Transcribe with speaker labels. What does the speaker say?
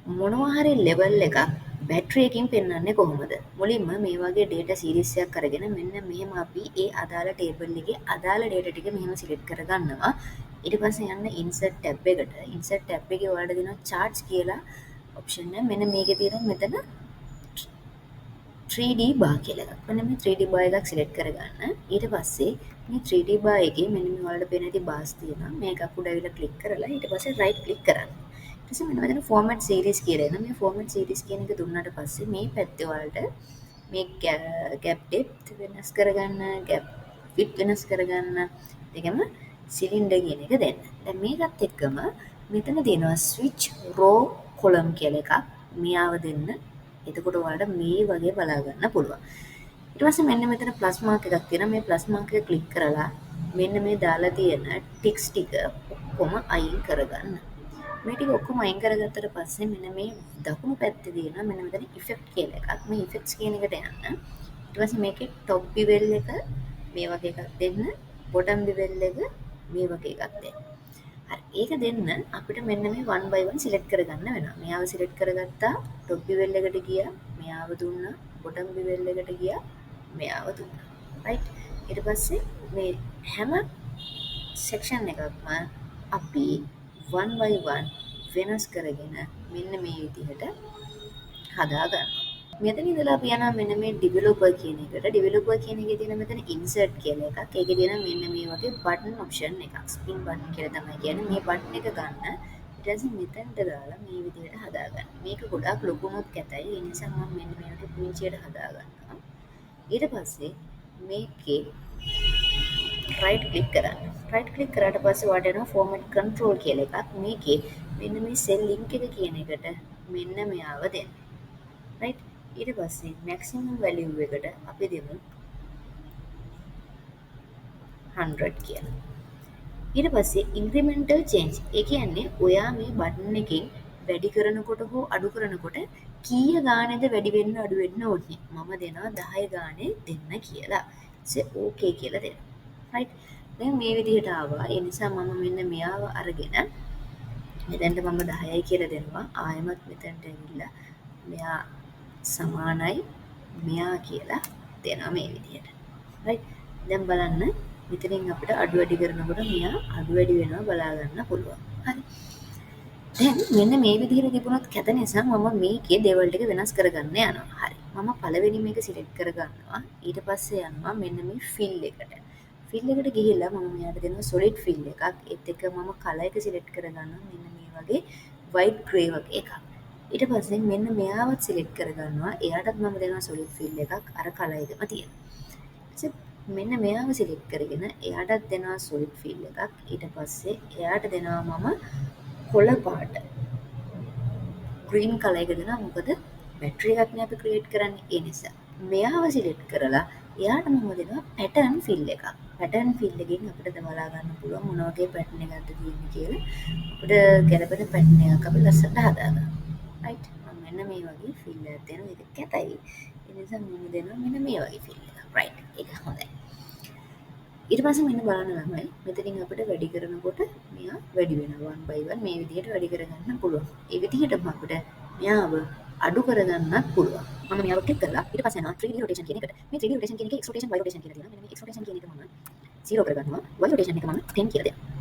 Speaker 1: මොනවා හරි ලෙවල් එකක් බැටරි එකකින් පෙන්වන්නේ කොහොමද? මුලින්ම මේ වගේ data series එකක් අරගෙන මෙන්න මෙහෙම අපි ඒ අදාළ table එකේ අදාළ data ටික මෙහෙම select කරගන්නවා. ඊට පස්සේ යන්න insert tab එකට. insert tab එකේ ඔයාලට දෙනවා charts කියලා option එක. මෙන්න මේකේ තියෙනවා මෙතන 3D bar කියලා එකක්. මෙන්න මේ 3D bar එකක් select කරගන්න. ඊට පස්සේ මේ 3D bar එකේ මෙන්න මේ ඔයාලට පේන ඇති bars තියෙනවා. මේක උඩ ඇවිල්ලා click කරලා ඊට පස්සේ right click කරන්න. ඊට පස්සේ මෙන්න මෙතන format series කියලා එනවා. මේ format series කියන එක දුන්නාට පස්සේ මේ පැත්තේ ඔයාලට මේ gap depth වෙනස් කරගන්න, gap width වෙනස් කරගන්න, ඒකම cylinder කියන එක දෙන්න. දැන් මේකත් එක්කම මෙතන තියෙනවා switch row column කියලා එකක්. මෙයාව දෙන්න. එතකොට ඔයාලට මේ වගේ බලා ගන්න පුළුවන්. ඊට පස්සේ මෙන්න මෙතන ප්ලස් මාක් එකක් තියෙනවා. මේ ප්ලස් මාක් එක ක්ලික් කරලා මෙන්න මේ දාලා තියෙන ටික්ස් ටික ඔක්කොම අයින් කරගන්න. මේ ටික ඔක්කොම අයින් කරගත්තට පස්සේ මෙන්න මේ දකුණු පැත්තේ තියෙනවා මෙන්න මෙතන ඉෆෙක්ට් කියලා එකක්. මේ ඉෆෙක්ට්ස් කියන එකට යන්න. ඊට පස්සේ මේකේ টপ bevel එක මේ වගේ එකක් දෙන්න. bottom bevel එක මේ වගේ එකක් දෙන්න. හරි. ඒක දෙන්න අපිට මෙන්න මේ 1 by 1 select කරගන්න වෙනවා. මෙයාව select කරගත්තා, top bevel එකට ගියා, මෙයාව දුන්නා, bottom bevel එකට ගියා, මෙයාව දුන්නා. right. ඊට පස්සේ මේ හැම section එකක්ම අපි 1 by 1 වෙනස් කරගෙන මෙන්න මේ විදිහට හදා ගන්නවා. මෙතන ඉඳලා අපි යනවා මෙන්න මේ developer කියන එකට. developer කියන එකේ තියෙන මෙතන insert කියලා එකක්. ඒකේ තියෙන මෙන්න මේ වගේ button option එකක්. spin button කියලා තමයි කියන්නේ. මේ button එක ගන්න. ඊට පස්සේ මෙතනට දාලා මේ විදිහට හදා ගන්න. මේක ගොඩාක් ලොකුනොත් කැතයි. ඒ නිසා මම මෙන්න මේ වගේ පුංචියට හදා ගන්නවා. ඊට පස්සේ මේකේ right click කරන්න. right click කරාට පස්සේ ඔයාලට එනවා format control කියලා එකක්. මේකේ මෙන්න මේ cell link එක කියන එකට මෙන්න මෙයාව දෙන්න. right. ඊට පස්සේ maximum value එකට අපි දෙමු 100 කියලා. ඊට පස්සේ incremental change. ඒ කියන්නේ ඔයා මේ බටන් එකෙන් වැඩි කරනකොට හෝ අඩු කරනකොට කීය ගානේද වැඩි වෙන්න අඩු වෙන්න ඕනේ. මම දෙනවා 10 ගානේ දෙන්න කියලා. ඊට okay කියලා දෙනවා. right. දැන් මේ විදිහට ආවා. ඒ නිසා මම මෙන්න මෙයාව අරගෙන මෙතනට මම 10යි කියලා දෙනවා. ආයෙමත් මෙතනට ඇවිල්ලා මෙයා සමානයි මෙයා කියලා දෙනවා මේ විදිහට. right. දැන් බලන්න මෙතනින් අපිට අඩු වැඩි කරනකොට මෙයා අඩු වැඩි වෙනවා බලා ගන්න පුළුවන්. හරි. දැන් මෙන්න මේ විදිහට තිබුණොත් කැත නිසා මම මේකේ දේවල් ටික වෙනස් කරගන්න යනවා. හරි. මම පළවෙනි මේක සිලෙක්ට් කරගන්නවා. ඊට පස්සේ යනවා මෙන්න මේ fill එකට. fill එකට ගිහිල්ලා මම මෙයාට දෙනවා solid fill එකක්. ඒත් එක්ක මම color එක සිලෙක්ට් කරගන්නවා මෙන්න මේ වගේ white gray වගේ එකක්. ඊට පස්සේ මෙන්න මෙයාවත් සිලෙක්ට් කරගන්නවා. එයාටත් මම දෙනවා solid fill එකක් අර color එකම තියෙනවා. මෙන්න මෙයාව සිලෙක්ට් කරගෙන එයාටත් දෙනවා solid fill එකක්. ඊට පස්සේ එයාට දෙනවා මම කොළ පාට green color එක දෙනවා. මොකද බැටරි එකක් නේ අපි ක්‍රියේට් කරන්නේ ඒ නිසා. මෙයාව සිලෙක්ට් කරලා එයාට මම දෙනවා pattern fill එකක්. pattern fill එකෙන් අපිට බලා ගන්න පුළුවන් මොන වගේ pattern එකක්ද තියෙන්නේ කියලා. අපිට ගැළපෙන pattern එකක් අපි ලස්සනට හදාගන්න. right. මම මෙන්න මේ වගේ fill එකක් දෙනවා. ඒක කැතයි. ඒ නිසා මම දෙනවා මෙන්න මේ වගේ fill එකක්. right. ඒක හොඳයි. ඊට පස්සේ මෙන්න බලන්න ළමයි මෙතනින් අපිට වැඩි කරනකොට මෙයා වැඩි වෙනවා 1 by 1 මේ විදිහට වැඩි කරගන්න පුළුවන්. ඒ විදිහටම අපිට මෙයාව අඩු කරගන්නත් පුළුවන්. මම මෙයාව ක්ලික් කරලා ඊට පස්සේ යනවා 3D rotation කියන එකට. මේ 3D rotation කියන එකේ x rotation y rotation කියලා තියෙනවා. මෙන්න මේ x rotation කියන එක මම 0 කරගන්නවා. y rotation එක මම 10 කියලා දෙනවා.